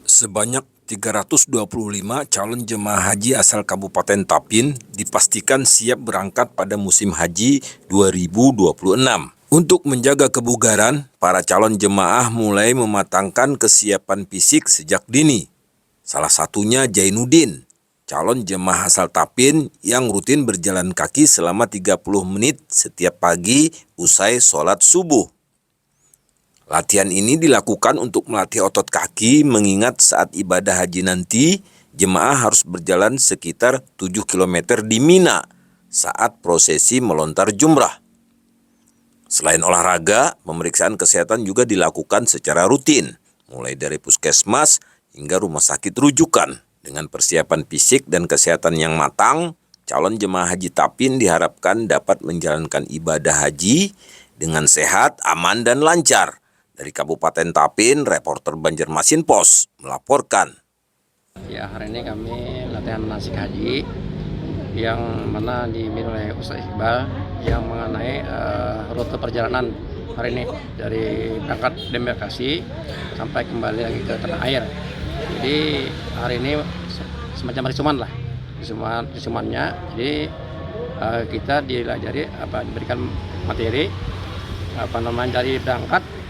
Sebanyak 325 calon jemaah haji asal Kabupaten Tapin dipastikan siap berangkat pada musim haji 2026. Untuk menjaga kebugaran, para calon jemaah mulai mematangkan kesiapan fisik sejak dini. Salah satunya Jainuddin, calon jemaah asal Tapin yang rutin berjalan kaki selama 30 menit setiap pagi usai sholat subuh. Latihan ini dilakukan untuk melatih otot kaki mengingat saat ibadah haji nanti, jemaah harus berjalan sekitar 7 km di Mina saat prosesi melontar jumrah. Selain olahraga, pemeriksaan kesehatan juga dilakukan secara rutin, mulai dari puskesmas hingga rumah sakit rujukan. Dengan persiapan fisik dan kesehatan yang matang, calon jemaah haji Tapin diharapkan dapat menjalankan ibadah haji dengan sehat, aman, dan lancar. Dari Kabupaten Tapin, reporter Banjarmasin Pos melaporkan. Ya, hari ini kami latihan manasik haji yang mana dipimpin oleh Ustaz Iqbal yang mengenai rute perjalanan hari ini dari berangkat demarkasi sampai kembali lagi ke tanah air. Jadi hari ini semacam risuman lah, risumannya. Jadi kita diberikan materi dari berangkat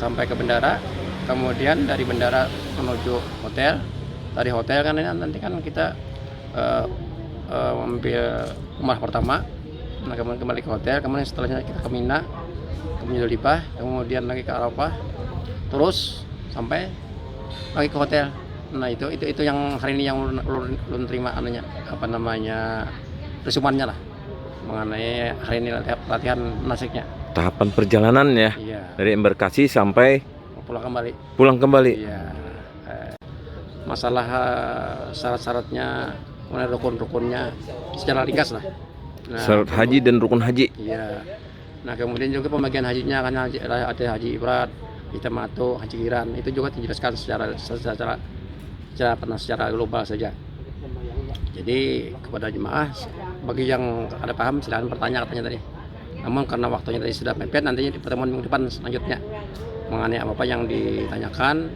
sampai ke bandara, kemudian dari bandara menuju hotel. Dari hotel kan nanti kan kita ambil rumah pertama, nah kemudian kembali ke hotel, kemudian setelahnya kita ke Mina, ke Muzdalifah, kemudian lagi ke Arafah, terus sampai lagi ke hotel. Nah itu yang hari ini yang belum terima resumannya lah mengenai hari ini latihan nasiknya. Tahapan perjalanan ya, Iya. Dari embarkasi sampai pulang kembali. Iya. Masalah syarat-syaratnya, kemudian rukun-rukunnya secara ringkas lah. Nah, Syarat haji dan rukun haji. Iya. Nah kemudian juga pembagian hajinya kan ada haji ifrad, tamattu, haji qiran. Itu juga dijelaskan secara global saja. Jadi kepada jemaah, bagi yang ada paham silakan bertanya tadi. Namun karena waktunya tadi sudah mepet, nantinya di pertemuan minggu depan selanjutnya mengenai apa yang ditanyakan,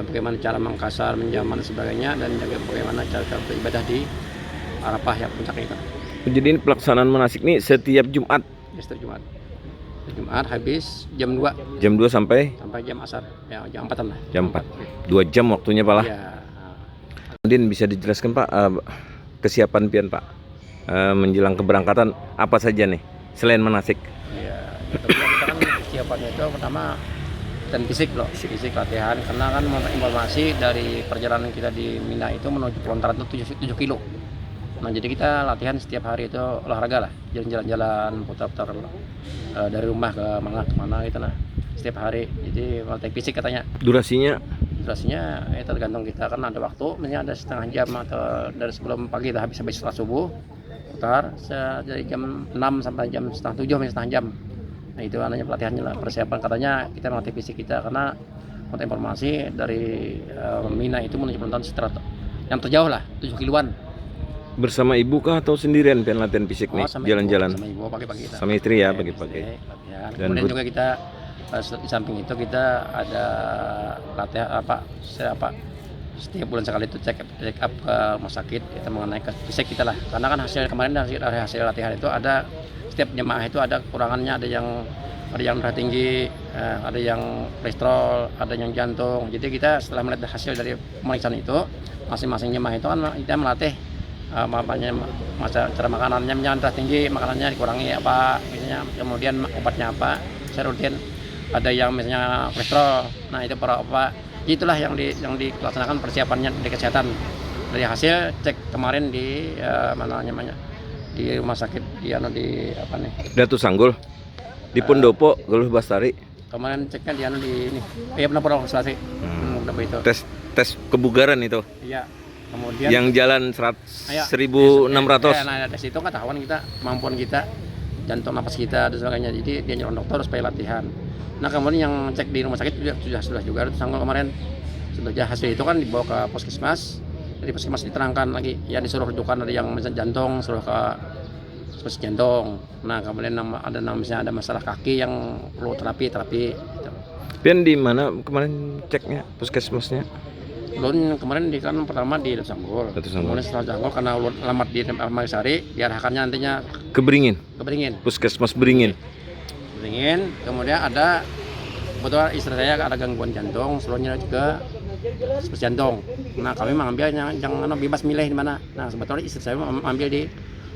bagaimana cara mengkasar, menjaman dan sebagainya, dan juga bagaimana cara beribadah di Arafah yang puncaknya itu. Jadi ini pelaksanaan manasik ini setiap Jumat. Ya, setiap Jumat. Jumat habis jam 2. Jam 2 sampai Jam asar. Ya, jam 4-an lah. jam 4. 2 jam waktunya Pak lah. Ya. Kemudian bisa dijelaskan Pak kesiapan pian Pak menjelang keberangkatan apa saja nih selain manasik? Ya, kita kan kesiapannya itu pertama dan fisik latihan, karena kan informasi dari perjalanan kita di Mina itu menuju pelontaran itu 7 kilo. Nah jadi kita latihan setiap hari itu olahraga lah, jalan-jalan putar-putar dari rumah ke mana gitu nah setiap hari. Jadi latihan fisik katanya. Durasinya ya tergantung kita, kan ada waktu, misalnya ada setengah jam atau dari sebelum pagi kita habis setelah subuh putar dari jam 6 sampai jam setengah 7, setengah jam. Nah itu anaknya pelatihannya lah, persiapan katanya kita melatih fisik kita, karena untuk informasi dari Mina itu menuju pelontaran setelah yang terjauh lah 7 kiloan. Bersama ibu kah atau sendirian pian latihan fisik nih jalan-jalan? Sama ibu pagi-pagi kita. Sama istri ya pagi-pagi. Dan kemudian juga kita di samping itu kita ada latihan setiap bulan sekali itu check up ke rumah sakit kita mengenai fisik kita lah, karena kan kemarin dari hasil latihan itu ada setiap jemaah itu ada kekurangannya, ada yang darah tinggi, ada yang kolesterol, ada yang jantung. Jadi kita setelah melihat hasil dari pemeriksaan itu, masing-masing jemaah itu kan kita melatih cara makanannya, misalnya darah tinggi makanannya dikurangi apa, misalnya kemudian obatnya apa, saya rutin. Ada yang misalnya kolesterol, nah itu para apa, itulah yang dilaksanakan persiapannya di kesehatan. Dari hasil cek kemarin di di rumah sakit di Datu Sanggul di Pondopo Galuh Bastari. Kemarin ceknya di ini Penapura Sulawesi. Itu tes kebugaran itu. Iya. Kemudian yang jalan 1600. Nah dari situ kan tahuan kita kemampuan kita, jantung napas kita dan sebagainya. Jadi dia nyuruh dokter supaya latihan. Nah kemudian yang cek di rumah sakit sudah juga itu Sanggul kemarin. Sudah hasil itu kan dibawa ke puskesmas. Dari puskesmas diterangkan lagi, ya disuruh rujukan ada yang misalnya jantung, suruh ke spesialis jantung. Nah kemudian misalnya ada masalah kaki yang perlu terapi gitu. Pian di mana kemarin ceknya puskesmasnya? Ulun kemarin di kan pertama di Sanggol. Datu Sanggol. Kemudian setelah Sanggol karena ulun alamat di Magisari, diarahkannya nantinya Ke Beringin, ke Beringin. Puskesmas Beringin. Beringin. Kemudian ada kebetulan istri saya ada gangguan jantung, seluruhnya ke spesialis jantung. Nah kami mengambil yang bebas milih di mana. Nah sebetulnya istri saya mengambil di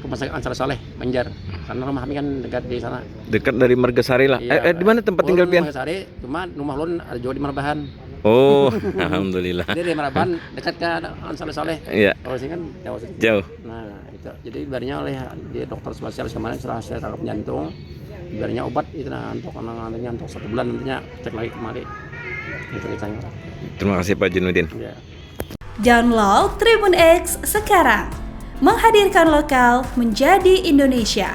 Rumah Sakit Ansar Saleh, Banjar. Karena rumah kami kan dekat di sana. Dekat dari Margasari lah. Iya. Di mana tempat tinggal pian? Magisari, cuma rumah ulun ada jauh di Marabahan. Oh, alhamdulillah. Jadi di Marabahan dekat ke Ansar Saleh. Iya, Kalau sini kan jauh sedikit. jauh. Nah itu, jadi ibaratnya oleh dia dokter spesialis kemarin setelah saya tangkap jantung, ibaratnya obat itu nantinya untuk 1 bulan nantinya cek lagi kembali. Itu ceritanya. Terima kasih Pak Junudin. Ya. Download Tribun X sekarang. Menghadirkan lokal menjadi Indonesia.